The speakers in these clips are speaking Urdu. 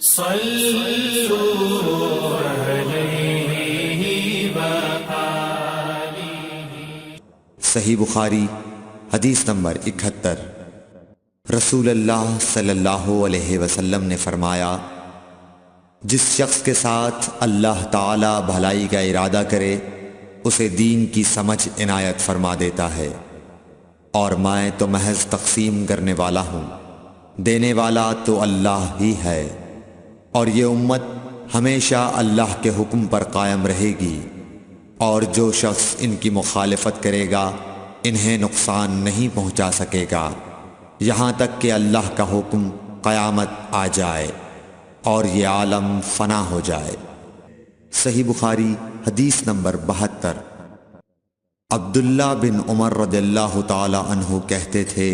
صلوا علیہ وآلہ۔ صحیح بخاری حدیث نمبر 71۔ رسول اللہ صلی اللہ علیہ وسلم نے فرمایا، جس شخص کے ساتھ اللہ تعالی بھلائی کا ارادہ کرے اسے دین کی سمجھ عنایت فرما دیتا ہے، اور میں تو محض تقسیم کرنے والا ہوں، دینے والا تو اللہ ہی ہے، اور یہ امت ہمیشہ اللہ کے حکم پر قائم رہے گی، اور جو شخص ان کی مخالفت کرے گا انہیں نقصان نہیں پہنچا سکے گا یہاں تک کہ اللہ کا حکم قیامت آ جائے اور یہ عالم فنا ہو جائے۔ صحیح بخاری حدیث نمبر 72۔ عبداللہ بن عمر رضی اللہ تعالی عنہ کہتے تھے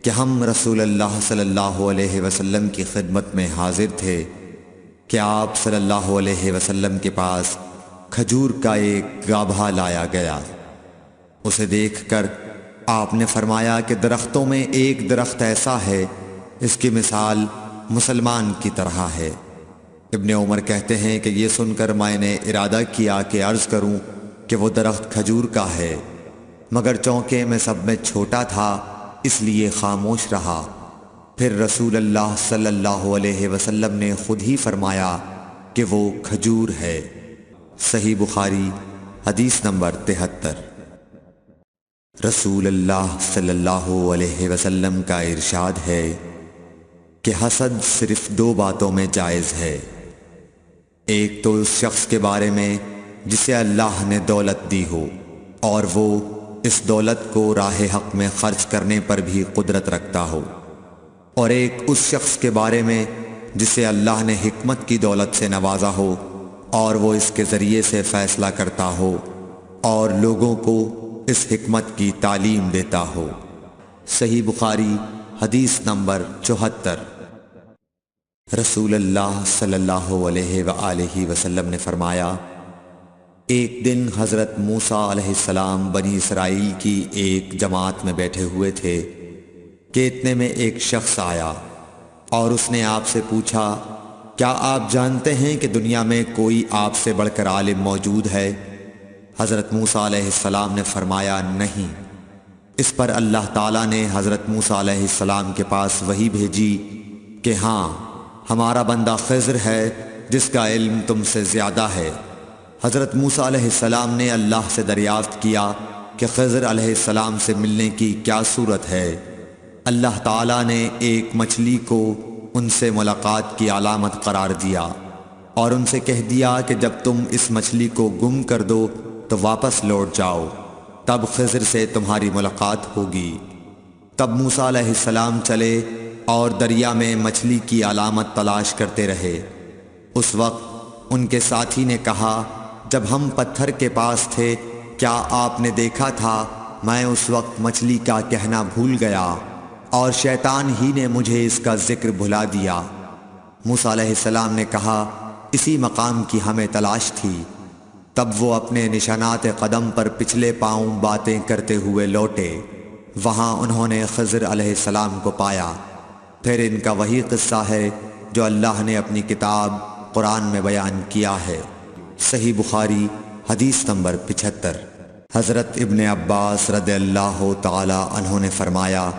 کہ ہم رسول اللہ صلی اللہ علیہ وسلم کی خدمت میں حاضر تھے کہ آپ صلی اللہ علیہ وسلم کے پاس کھجور کا ایک گابھا لایا گیا۔ اسے دیکھ کر آپ نے فرمایا کہ درختوں میں ایک درخت ایسا ہے اس کی مثال مسلمان کی طرح ہے۔ ابن عمر کہتے ہیں کہ یہ سن کر میں نے ارادہ کیا کہ عرض کروں کہ وہ درخت کھجور کا ہے، مگر چونکہ میں سب میں چھوٹا تھا اس لیے خاموش رہا۔ پھر رسول اللہ صلی اللہ علیہ وسلم نے خود ہی فرمایا کہ وہ کھجور ہے۔ صحیح بخاری حدیث نمبر 73۔ رسول اللہ صلی اللہ علیہ وسلم کا ارشاد ہے کہ حسد صرف 2 باتوں میں جائز ہے، ایک تو اس شخص کے بارے میں جسے اللہ نے دولت دی ہو اور وہ اس دولت کو راہ حق میں خرچ کرنے پر بھی قدرت رکھتا ہو، اور ایک اس شخص کے بارے میں جسے اللہ نے حکمت کی دولت سے نوازا ہو اور وہ اس کے ذریعے سے فیصلہ کرتا ہو اور لوگوں کو اس حکمت کی تعلیم دیتا ہو۔ صحیح بخاری حدیث نمبر 74۔ رسول اللہ صلی اللہ علیہ وآلہ وسلم نے فرمایا، ایک دن حضرت موسیٰ علیہ السلام بنی اسرائیل کی ایک جماعت میں بیٹھے ہوئے تھے کہ اتنے میں ایک شخص آیا اور اس نے آپ سے پوچھا، کیا آپ جانتے ہیں کہ دنیا میں کوئی آپ سے بڑھ کر عالم موجود ہے؟ حضرت موسیٰ علیہ السلام نے فرمایا، نہیں۔ اس پر اللہ تعالیٰ نے حضرت موسیٰ علیہ السلام کے پاس وحی بھیجی کہ ہاں، ہمارا بندہ خضر ہے جس کا علم تم سے زیادہ ہے۔ حضرت موسیٰ علیہ السلام نے اللہ سے دریافت کیا کہ خضر علیہ السلام سے ملنے کی کیا صورت ہے؟ اللہ تعالیٰ نے ایک مچھلی کو ان سے ملاقات کی علامت قرار دیا اور ان سے کہہ دیا کہ جب تم اس مچھلی کو گم کر دو تو واپس لوٹ جاؤ، تب خضر سے تمہاری ملاقات ہوگی۔ تب موسیٰ علیہ السلام چلے اور دریا میں مچھلی کی علامت تلاش کرتے رہے۔ اس وقت ان کے ساتھی نے کہا، جب ہم پتھر کے پاس تھے کیا آپ نے دیکھا تھا؟ میں اس وقت مچھلی کا کہنا بھول گیا اور شیطان ہی نے مجھے اس کا ذکر بھلا دیا۔ موسیٰ علیہ السلام نے کہا، اسی مقام کی ہمیں تلاش تھی۔ تب وہ اپنے نشانات قدم پر پچھلے پاؤں باتیں کرتے ہوئے لوٹے، وہاں انہوں نے خضر علیہ السلام کو پایا۔ پھر ان کا وہی قصہ ہے جو اللہ نے اپنی کتاب قرآن میں بیان کیا ہے۔ صحیح بخاری حدیث نمبر 75۔ حضرت ابن عباس رضی اللہ تعالی عنہ نے فرمایا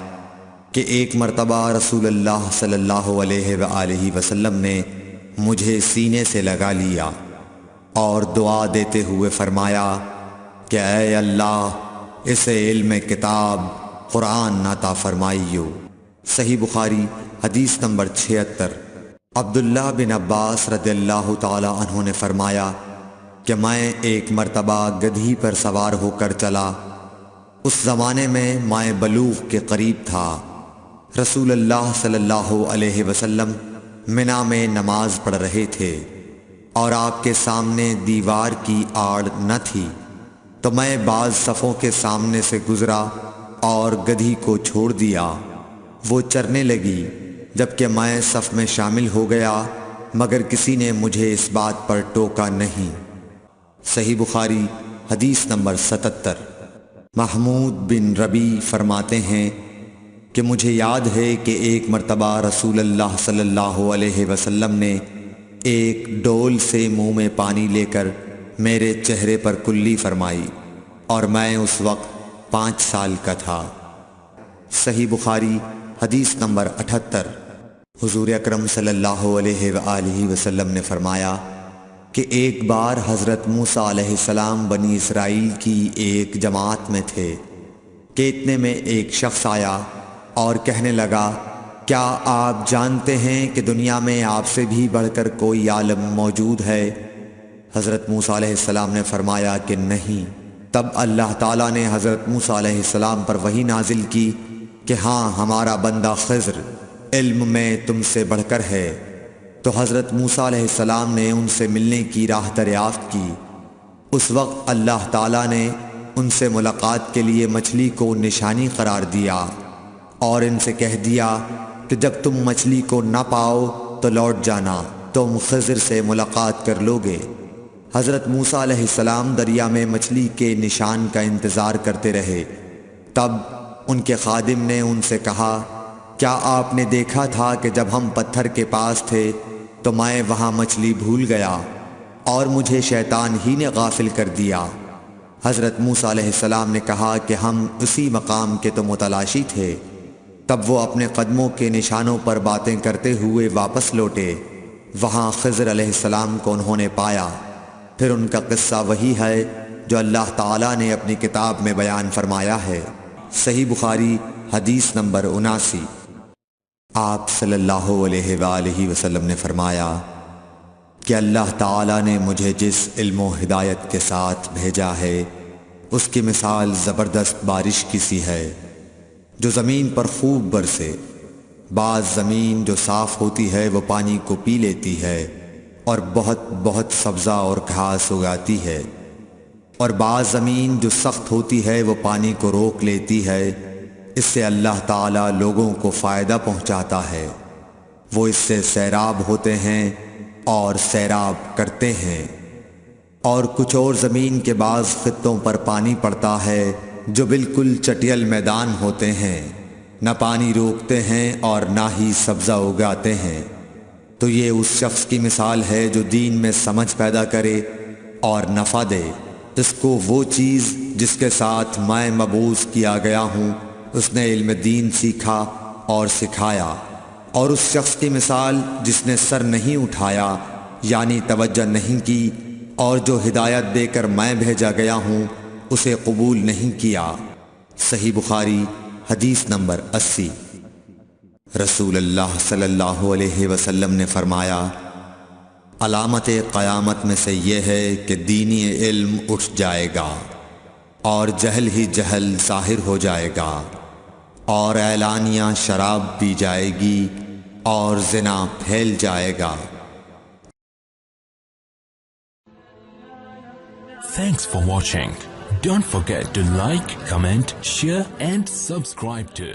کہ ایک مرتبہ رسول اللہ صلی اللہ علیہ وآلہ وسلم نے مجھے سینے سے لگا لیا اور دعا دیتے ہوئے فرمایا کہ اے اللہ، اسے علم کتاب قرآن عطا فرمائیو۔ صحیح بخاری حدیث نمبر 76۔ عبداللہ بن عباس رضی اللہ تعالی عنہ نے فرمایا کہ میں ایک مرتبہ گدھی پر سوار ہو کر چلا۔ اس زمانے میں میں بلوغ کے قریب تھا۔ رسول اللہ صلی اللہ علیہ وسلم منی میں نماز پڑھ رہے تھے اور آپ کے سامنے دیوار کی آڑ نہ تھی، تو میں بعض صفوں کے سامنے سے گزرا اور گدھی کو چھوڑ دیا۔ وہ چرنے لگی، جبکہ میں صف میں شامل ہو گیا، مگر کسی نے مجھے اس بات پر ٹوکا نہیں۔ صحیح بخاری حدیث نمبر 77۔ محمود بن ربی فرماتے ہیں کہ کہ مجھے یاد ہے کہ ایک مرتبہ رسول اللہ صلی اللہ علیہ وسلم نے ایک ڈول سے منہ میں پانی لے کر میرے چہرے پر کلی فرمائی اور میں اس وقت 5 سال کا تھا۔ صحیح بخاری حدیث نمبر 78۔ حضور اکرم صلی اللہ علیہ وآلہ وسلم نے فرمایا کہ ایک بار حضرت موسیٰ علیہ السلام بنی اسرائیل کی ایک جماعت میں تھے کہ اتنے میں ایک شخص آیا اور کہنے لگا، کیا آپ جانتے ہیں کہ دنیا میں آپ سے بھی بڑھ کر کوئی عالم موجود ہے؟ حضرت موسیٰ علیہ السلام نے فرمایا کہ نہیں۔ تب اللہ تعالیٰ نے حضرت موسیٰ علیہ السلام پر وحی نازل کی کہ ہاں، ہمارا بندہ خضر علم میں تم سے بڑھ کر ہے۔ تو حضرت موسیٰ علیہ السلام نے ان سے ملنے کی راہ دریافت کی۔ اس وقت اللہ تعالیٰ نے ان سے ملاقات کے لیے مچھلی کو نشانی قرار دیا اور ان سے کہہ دیا کہ جب تم مچھلی کو نہ پاؤ تو لوٹ جانا، تم خضر سے ملاقات کر لوگے۔ حضرت موسیٰ علیہ السلام دریا میں مچھلی کے نشان کا انتظار کرتے رہے۔ تب ان کے خادم نے ان سے کہا، کیا آپ نے دیکھا تھا کہ جب ہم پتھر کے پاس تھے تو میں وہاں مچھلی بھول گیا اور مجھے شیطان ہی نے غافل کر دیا؟ حضرت موسیٰ علیہ السلام نے کہا کہ ہم اسی مقام کے تو متلاشی تھے۔ تب وہ اپنے قدموں کے نشانوں پر باتیں کرتے ہوئے واپس لوٹے۔ وہاں خضر علیہ السلام کو انہوں نے پایا۔ پھر ان کا قصہ وہی ہے جو اللہ تعالیٰ نے اپنی کتاب میں بیان فرمایا ہے۔ صحیح بخاری حدیث نمبر 79۔ آپ صلی اللہ علیہ وآلہ وسلم نے فرمایا کہ اللہ تعالیٰ نے مجھے جس علم و ہدایت کے ساتھ بھیجا ہے اس کی مثال زبردست بارش کی سی ہے جو زمین پر خوب برسے۔ بعض زمین جو صاف ہوتی ہے وہ پانی کو پی لیتی ہے اور بہت سبزہ اور گھاس اگاتی ہے، اور بعض زمین جو سخت ہوتی ہے وہ پانی کو روک لیتی ہے۔ اس سے اللہ تعالیٰ لوگوں کو فائدہ پہنچاتا ہے، وہ اس سے سیراب ہوتے ہیں اور سیراب کرتے ہیں۔ اور کچھ اور زمین کے بعض خطوں پر پانی پڑتا ہے جو بالکل چٹیل میدان ہوتے ہیں، نہ پانی روکتے ہیں اور نہ ہی سبزہ اگاتے ہیں۔ تو یہ اس شخص کی مثال ہے جو دین میں سمجھ پیدا کرے اور نفع دے۔ اس کو وہ چیز جس کے ساتھ میں مبعوث کیا گیا ہوں اس نے علم دین سیکھا اور سکھایا۔ اور اس شخص کی مثال جس نے سر نہیں اٹھایا یعنی توجہ نہیں کی اور جو ہدایت دے کر میں بھیجا گیا ہوں اسے قبول نہیں کیا۔ صحیح بخاری حدیث نمبر 80۔ رسول اللہ صلی اللہ علیہ وسلم نے فرمایا، علامت قیامت میں سے یہ ہے کہ دینی علم اٹھ جائے گا اور جہل ہی جہل ظاہر ہو جائے گا، اور اعلانیہ شراب پی جائے گی اور زنا پھیل جائے گا۔ Thanks for watching. Don't forget to like, comment, share and subscribe to